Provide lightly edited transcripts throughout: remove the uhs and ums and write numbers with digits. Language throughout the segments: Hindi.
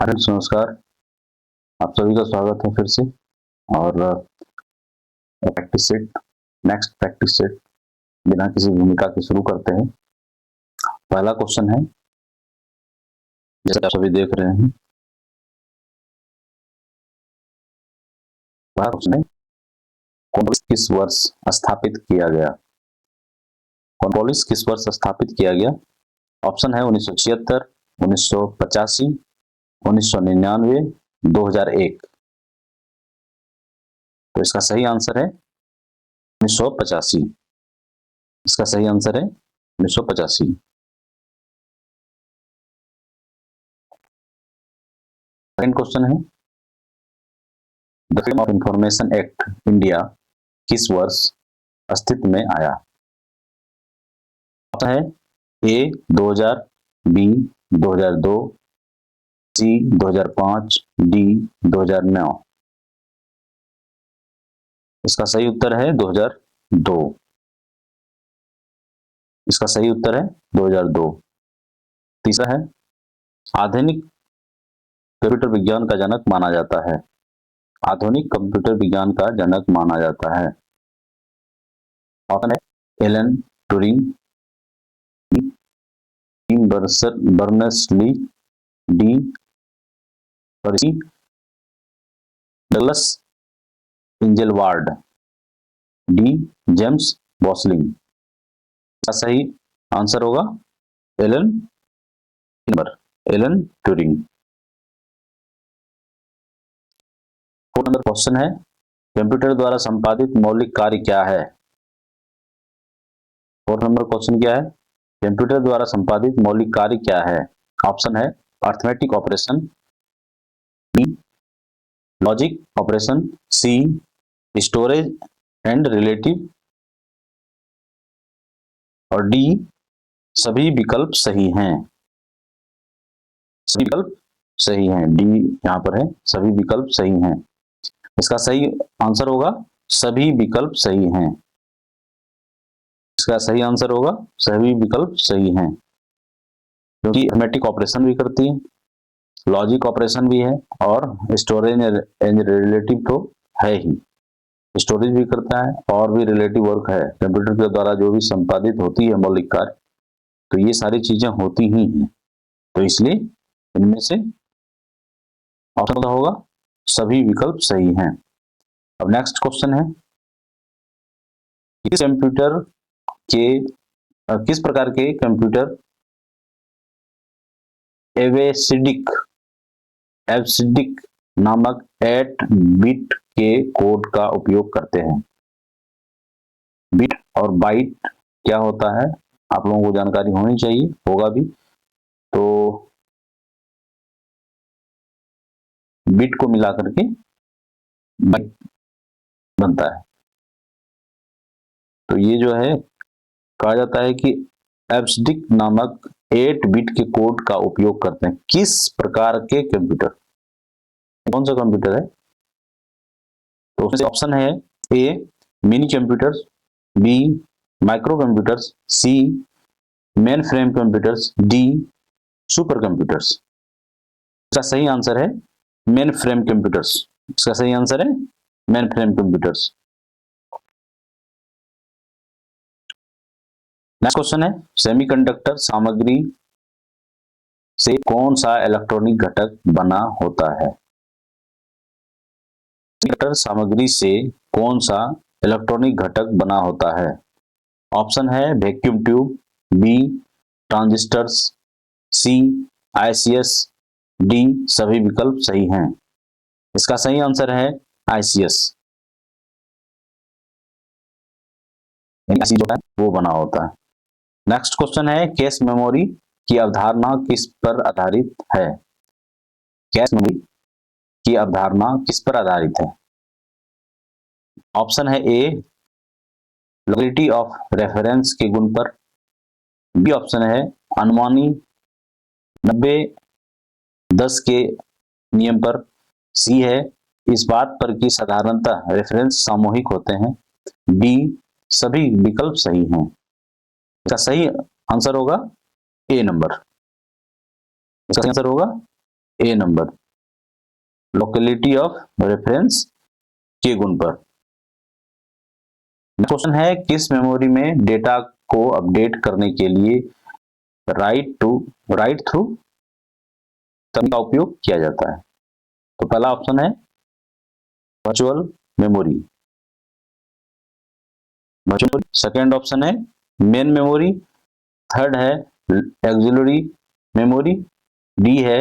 नमस्कार। आप सभी का स्वागत है फिर से। और practice set, next practice set बिना किसी भूमिका के शुरू करते हैं। पहला क्वेश्चन है, जैसे आप सभी देख रहे हैं, पहला क्वेश्चन है, कॉर्नवालिस किस वर्ष स्थापित किया गया? कॉर्नवालिस किस वर्ष स्थापित किया गया? ऑप्शन है 1976, 1985, 1999, 2001। तो इसका सही आंसर है 1985। इसका सही आंसर है 1985। सेकंड क्वेश्चन है, the freedom of information act India किस वर्ष अस्तित्व में आया? ऑप्शन है ए 2000, बी 2002, सी 2005, डी 2009। इसका सही उत्तर है 2002। इसका सही उत्तर है 2002। तीसरा है, आधुनिक कंप्यूटर विज्ञान का जनक माना जाता है। आधुनिक कंप्यूटर विज्ञान का जनक माना जाता है। ऑप्शन है एलन ट्यूरिंग, बर्नर्स-ली, डी पर्सी डगलस इंजेलवार्ड, डी जेम्स बॉसलिंग। इसका सही आंसर होगा एलन ट्यूरिंग। 4 नंबर क्वेश्चन है, कंप्यूटर द्वारा संपादित मौलिक कार्य क्या है? 4 नंबर क्वेश्चन क्या है? कंप्यूटर द्वारा संपादित मौलिक कार्य क्या है? ऑप्शन है arithmetic operation, B logic operation, C storage and relative, और डी सभी विकल्प सही हैं। सभी विकल्प सही हैं, डी यहां पर है, सभी विकल्प सही हैं। इसका सही आंसर होगा सभी विकल्प सही हैं। इसका सही आंसर होगा सभी विकल्प सही हैं, क्योंकि अर्थमेटिक ऑपरेशन भी करती है, लॉजिक ऑपरेशन भी है, और स्टोरेज एंड रिलेटिव तो है ही। स्टोरेज भी करता है और भी रिलेटिव वर्क है। कंप्यूटर के द्वारा जो भी संपादित होती है मौलिक कार्य, तो ये सारी चीजें होती ही हैं। तो इसलिए इनमें से ऑप्शन होगा सभी विकल्प सही हैं। अब नेक्स्ट क्वेश्चन है, किस प्रकार के कंप्यूटर एवसिडिक नामक 8 बिट के कोड का उपयोग करते हैं? बिट और बाइट क्या होता है आप लोगों को जानकारी होनी चाहिए, होगा भी। तो बिट को मिला करके बाइट बनता है। तो ये जो है कहा जाता है कि एवसिडिक नामक 8 बिट के कोड का उपयोग करते हैं। किस प्रकार के कंप्यूटर? कौन सा कंप्यूटर है? तो उसमें ऑप्शन है A mini computers, B micro computers, C mainframe computers, D super computers. इसका सही आंसर है मेन फ्रेम कंप्यूटर्स। इसका सही आंसर है main frame computers. Next question है, सेमीकंडक्टर सामग्री से कौन सा इलेक्ट्रॉनिक घटक बना होता है? सेमीकंडक्टर सामग्री से कौन सा इलेक्ट्रॉनिक घटक बना होता है? ऑप्शन है वैक्यूम ट्यूब, बी ट्रांजिस्टर्स, सी आईसीएस, डी सभी विकल्प सही हैं। इसका सही आंसर है आईसीएस। जो है वो बना होता है। नेक्स्ट क्वेश्चन है, कैश मेमोरी की अवधारणा किस पर आधारित है? कैश मेमोरी की अवधारणा किस पर आधारित है? ऑप्शन है ए लॉयल्टी ऑफ रेफरेंस के गुण पर, बी ऑप्शन है अनुमानी 90-10 के नियम पर, सी है इस बात पर कि साधारणतः रेफरेंस सामूहिक होते हैं, डी सभी विकल्प सही हैं। इसका सही आंसर होगा ए नंबर। इसका आंसर होगा ए नंबर, लोकेलिटी ऑफ रेफरेंस के गुण पर। क्वेश्चन है, किस मेमोरी में डेटा को अपडेट करने के लिए राइट थ्रू तकनीक का उपयोग किया जाता है? तो पहला ऑप्शन है वर्चुअल मेमोरी, सेकेंड ऑप्शन है मेन मेमोरी, थर्ड है ऑक्सिलरी मेमोरी, डी है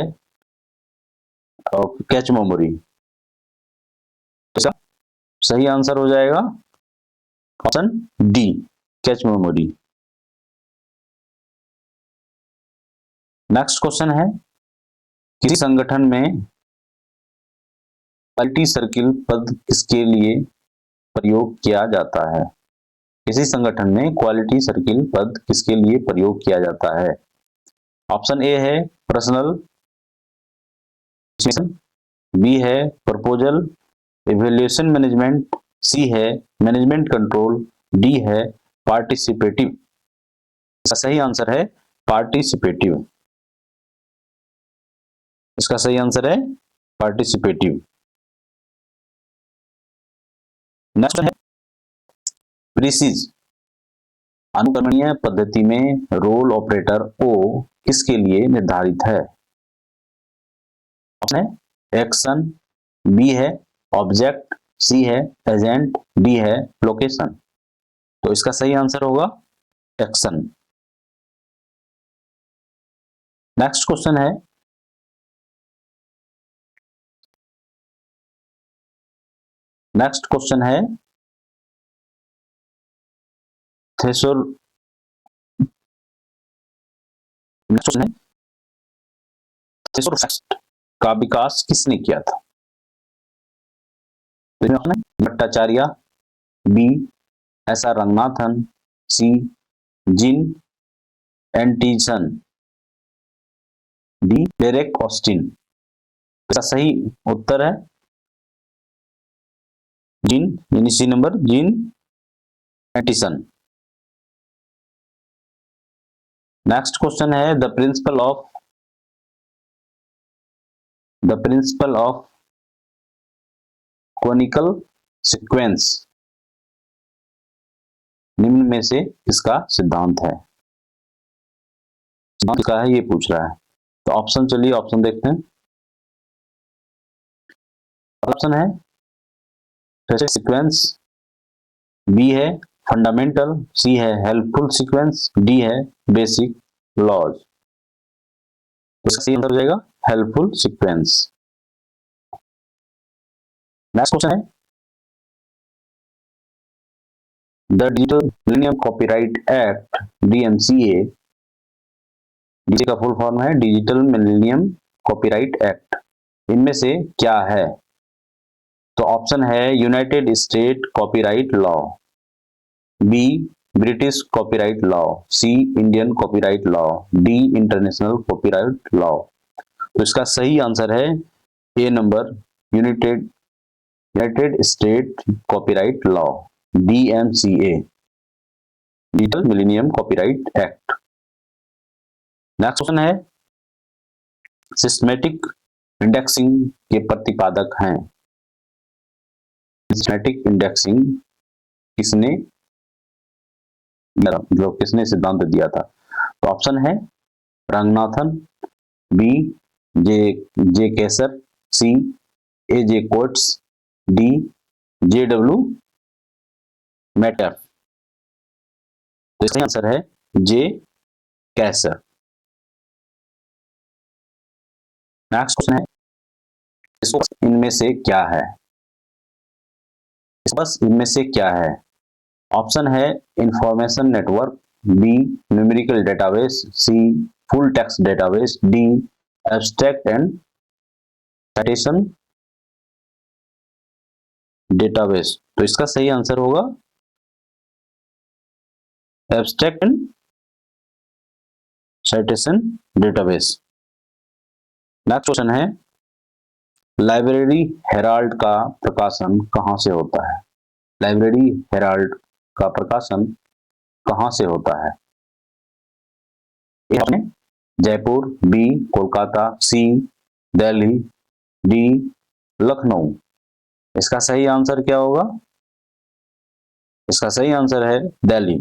कैच मेमोरी। सही आंसर हो जाएगा option D, cache memory. Next question है, किसी संगठन में क्वालिटी सर्किल पद किसके लिए प्रयोग किया जाता है? किसी संगठन में क्वालिटी सर्किल पद किसके लिए प्रयोग किया जाता है? ऑप्शन ए है पर्सनल, बी है प्रपोजल इवैल्यूएशन मैनेजमेंट, सी है मैनेजमेंट कंट्रोल, डी है पार्टिसिपेटिव। इसका सही आंसर है पार्टिसिपेटिव। इसका सही आंसर है पार्टिसिपेटिव। नेक्स्ट है प्रीसीज अनुक्रमणीय पद्धति में रोल ऑपरेटर ओ किसके लिए निर्धारित है? ऑप्शन है एक्शन, बी है ऑब्जेक्ट, सी है एजेंट, डी है लोकेशन। तो इसका सही आंसर होगा एक्शन। नेक्स्ट क्वेश्चन है, नेक्स्ट क्वेश्चन है थेसोरफेस्ट का विकास किसने किया था? Bhattacharya, B S R Ranganathan, C Jean Aitchison, D Derek Austin. इसका सही उत्तर है जिन, यानी C number, Jean Aitchison. Next question है, the principle of canonical sequence निम्न में से इसका सिद्धांत है? सिद्धांत क्या है ये पूछ रहा है। तो ऑप्शन, चलिए ऑप्शन देखते हैं। ऑप्शन है सीक्वेंस, बी है फंडामेंटल, सी है हेल्पफुल सीक्वेंस, डी है बेसिक लॉज। इसका सही आंसर हो जाएगा हेल्पफुल सीक्वेंस। नेक्स्ट क्वेश्चन है, the digital millennium copyright act DMCA, जिसका का फुल फॉर्म है डिजिटल मिलेनियम कॉपीराइट एक्ट, इनमें से क्या है? तो ऑप्शन है United State copyright law, B British copyright law, C Indian copyright law, D international copyright law. तो इसका सही आंसर है ए number, United State copyright law, DMCA, digital millennium copyright act. Next question है, सिस्टमैटिक इंडेक्सिंग के प्रतिपादक हैं? सिस्टमैटिक इंडेक्सिंग किसने सिद्धांत दिया था? तो ऑप्शन है रंगनाथन, बी जे केसर, सी AJ quotes, D JW matter. तो इसका आंसर है जे कैसर। नेक्स्ट क्वेश्चन है, इनमें से क्या है? बस इनमें से क्या है? ऑप्शन है information network, B numerical database, C full text database, D abstract and citation database. तो इसका सही आंसर होगा abstract and citation database. Next question है, लाइब्रेरी हेराल्ड का प्रकाशन कहां से होता है? लाइब्रेरी हेराल्ड का प्रकाशन कहां से होता है? जयपुर, बी कोलकाता, सी दिल्ली, डी लखनऊ। इसका सही आंसर क्या होगा? इसका सही आंसर है Delhi.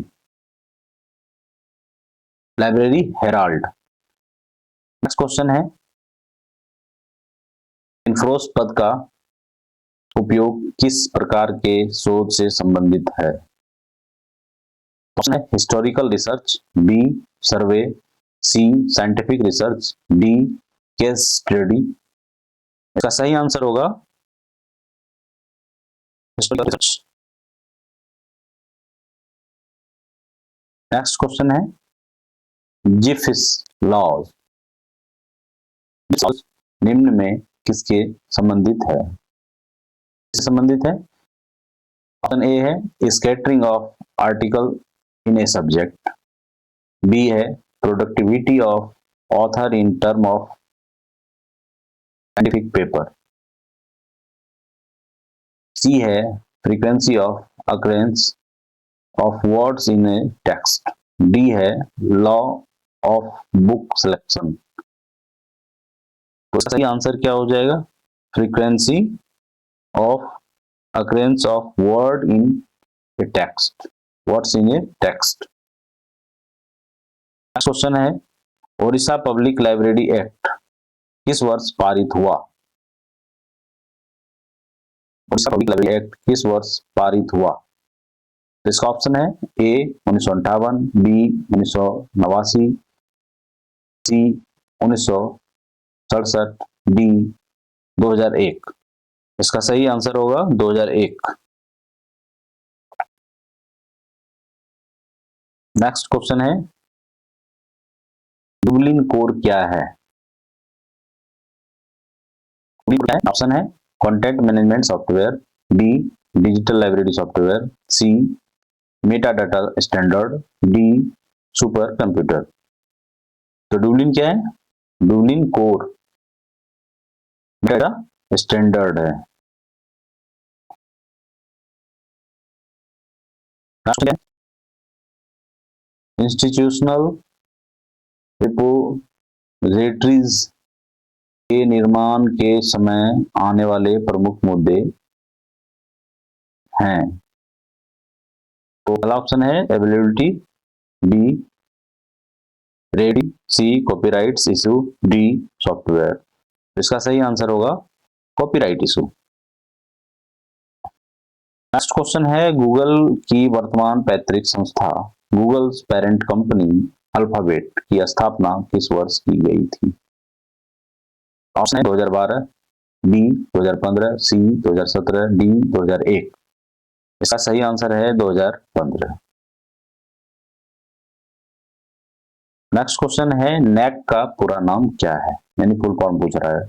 Library Herald. Next question है, इन्फ्रोस पद का उपयोग किस प्रकार के शोध से संबंधित है? ऑप्शन है historical research, B survey, C scientific research, D case study. इसका सही आंसर होगा हिस्टोरिकल रिसर्च। नेक्स्ट क्वेश्चन है, जिफिस लॉज निम्न में किसके संबंधित है? किससे संबंधित है? ऑप्शन ए है scattering of article in a subject, B है productivity of author in term of scientific paper, C है frequency of occurrence of words in a text, D है लॉ ऑफ बुक सिलेक्शन। तो सही आंसर क्या हो जाएगा? Frequency of occurrence of word in a text, words in a text। Next question है, ओडिशा पब्लिक लाइब्रेरी एक्ट किस वर्ष पारित हुआ? ओडिशा पब्लिक लाइब्रेरी एक्ट किस वर्ष पारित हुआ? इसका ऑप्शन है ए 1958, बी 1989, सी 1967, डी 2001। इसका सही आंसर होगा 2001। नेक्स्ट क्वेश्चन है, डुबलिन कोड क्या है? ऑप्शन है content management software, B digital library software, C metadata standard, D super computer. तो डुबलिन क्या है? डुबलिन कोड डाटा स्टैंडर्ड है। इंस्टीट्यूशनल रिपोजिटरीज के निर्माण के समय आने वाले प्रमुख मुद्दे हैं। तो पहला ऑप्शन है availability, B ready, C copyrights issue, D software. इसका सही आंसर होगा कॉपीराइट इशू। नेक्स्ट क्वेश्चन है, गूगल की वर्तमान पैतृक संस्था गूगल्स पेरेंट कंपनी अल्फाबेट की स्थापना किस वर्ष की गई थी? ऑप्शन है 2012, बी 2015, सी 2017, डी 2001। इसका सही आंसर है 2015। नेक्स्ट क्वेश्चन है, नैक का पूरा नाम क्या है? यानी फुल फॉर्म पूछ रहा है,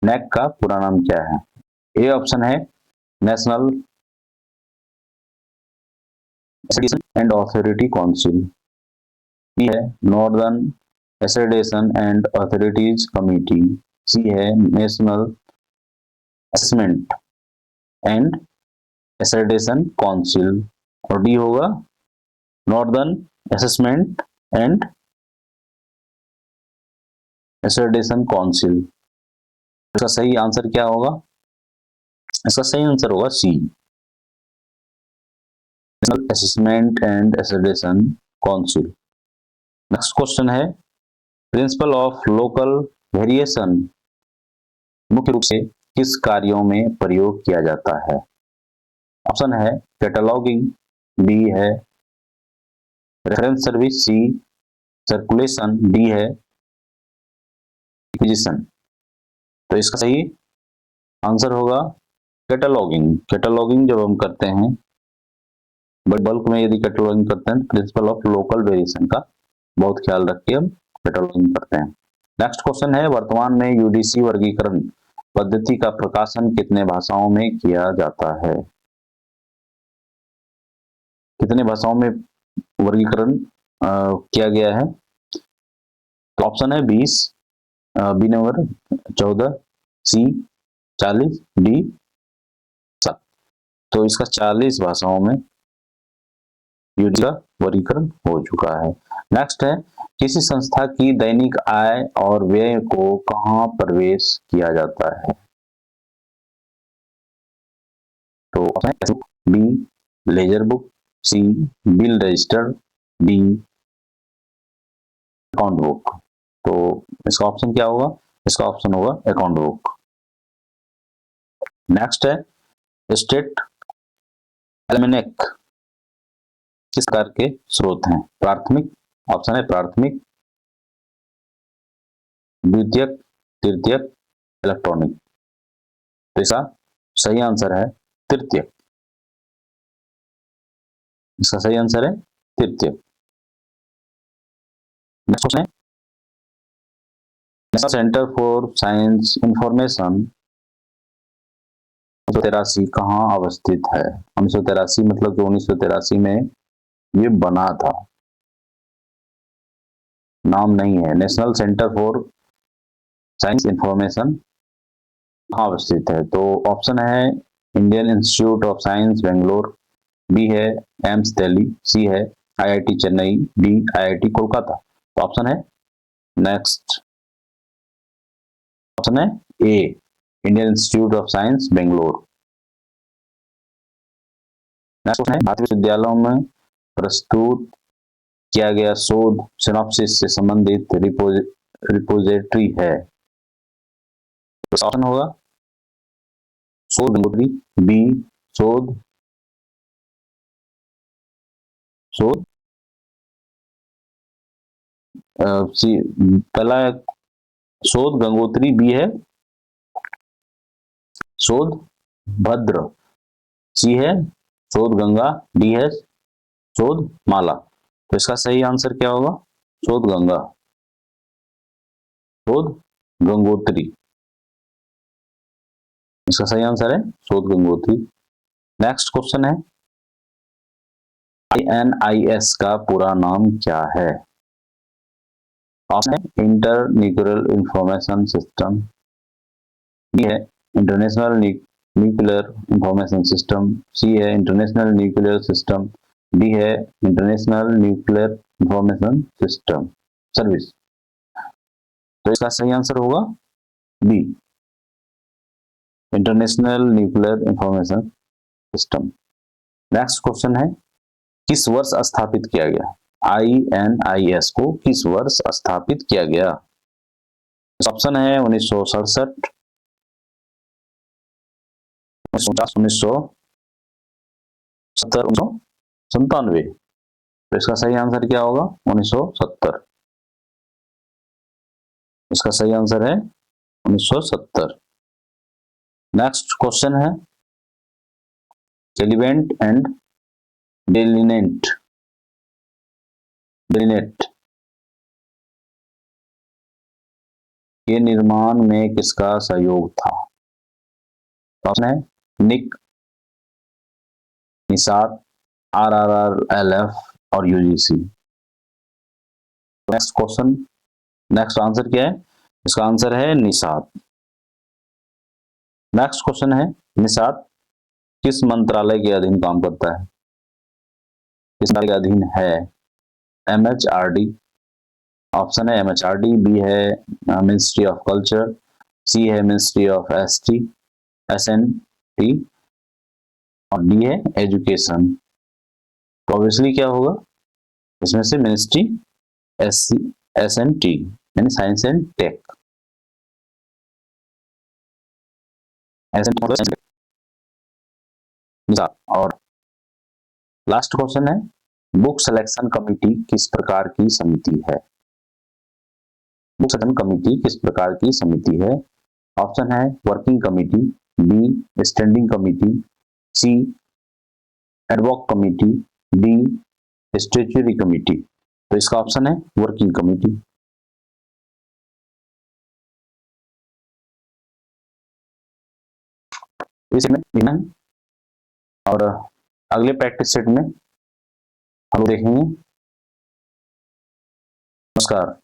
नैक का पूरा नाम क्या है? ए ऑप्शन है national and authority council, B है northern accreditation and authorities committee, C है national assessment and accreditation council, और डी होगा northern assessment and accreditation council. इसका सही आंसर क्या होगा? इसका सही आंसर होगा C national assessment and accreditation council. Next question है, प्रिंसिपल ऑफ लोकल वेरिएशन मुख्य रूप से किस कार्यों में प्रयोग किया जाता है? ऑप्शन है कैटलॉगिंग, बी है रेफरेंस सर्विस, सी सर्कुलेशन, डी है एक्विजिशन। तो इसका सही आंसर होगा कैटलॉगिंग। कैटलॉगिंग जब हम करते हैं बल्क में, यदि कैटलॉगिंग करते हैं, प्रिंसिपल ऑफ लोकल वेरिएशन का बहुत ख्याल रख के हम कैटलॉगिंग करते हैं। नेक्स्ट क्वेश्चन है, वर्तमान में यूडीसी वर्गीकरण पद्धति का प्रकाशन कितने भाषाओं में किया जाता है? कितने भाषाओं में वर्गीकरण किया गया है? तो ऑप्शन है 20, बी नंबर 14, सी 40, डी 7। तो इसका 40 भाषाओं में यूडीसी का वर्गीकरण हो चुका है। नेक्स्ट है, किसी संस्था की दैनिक आय और व्यय को कहाँ प्रवेश किया जाता है? तो B ledger book, C bill register, D account book. तो इसका ऑप्शन क्या होगा? इसका ऑप्शन होगा अकाउंट बुक। नेक्स्ट है स्टेट एल्मेनेक किस प्रकार के स्रोत हैं? प्राथमिक, ऑप्शन है प्राथमिक, द्वितीयक, तृतीयक, इलेक्ट्रॉनिक। तो इसका सही आंसर है तृतीयक। इसका सही आंसर है तृतीयक। नेक्स्ट क्वेश्चन है national centre for science information 1983 कहाँ अवस्थित है? 1983 मतलब कि 1983 में ये बना था, नाम नहीं है। National centre for science information कहाँ अवस्थित है? तो ऑप्शन है Indian institute of science Bangalore, B है एम्स दिल्ली, सी है IIT Chennai, D IIT Kolkata. तो ऑप्शन है नेक्स्ट, ऑप्शन है A Indian institute of science Bangalore. Next question है भारतीय विश्वविद्यालयों में प्रस्तुत किया गया शोध सिनॉप्सिस से संबंधित रिपोजिटरी है? तो ऑप्शन होगा शोध गंगोत्री, बी शोध शोध सी पहला शोध गंगोत्री, बी है शोध भद्र, सी है शोध गंगा, डी है शोध माला। तो इसका सही आंसर क्या होगा? शोध गंगा, शोध गंगोत्री। इसका सही आंसर है शोध गंगोत्री। नेक्स्ट क्वेश्चन है INIS का पूरा नाम क्या है? ऑप्शन है inter nuclear information system, B है international nuclear information system, C है इंटरनेशनल न्यूक्लियर सिस्टम, डी है international nuclear information system service. तो इसका सही आंसर होगा B international nuclear information system. Next question है किस वर्ष स्थापित किया गया? INIS को किस वर्ष स्थापित किया गया? ऑप्शन है 1967, 1970, 1997। तो इसका सही आंसर क्या होगा? 1970। इसका सही आंसर है 1970। नेक्स्ट क्वेश्चन है एलिवेंट एंड डेलिनेट के निर्माण में किसका सहयोग था? ऑप्शन है निक, निसात, RRRLF और UGC। Next question, next answer क्या है? इसका आंसर है निसात। नेक्स्ट क्वेश्चन है निसात किस मंत्रालय के अधीन काम करता है? किस मंत्रालय के अधीन है? MHRD, ऑप्शन है MHRD, बी है मिनिस्ट्री ऑफ कल्चर, सी है मिनिस्ट्री ऑफ SNT और डी है एजुकेशन। तो ऑब्वियसली क्या होगा इसमें से? मिनिस्ट्री SNT यानी साइंस एंड टेक। और लास्ट क्वेश्चन है बुक सिलेक्शन कमिटी किस प्रकार की समिति है? बुक सिलेक्शन कमिटी किस प्रकार की समिति है? ऑप्शन है working committee, B standing committee, C ad hoc committee, D statutory committee. तो इसका ऑप्शन है वर्किंग कमिटी। इसमें और अगले प्रैक्टिस सेट में हम देखेंगे। नमस्कार।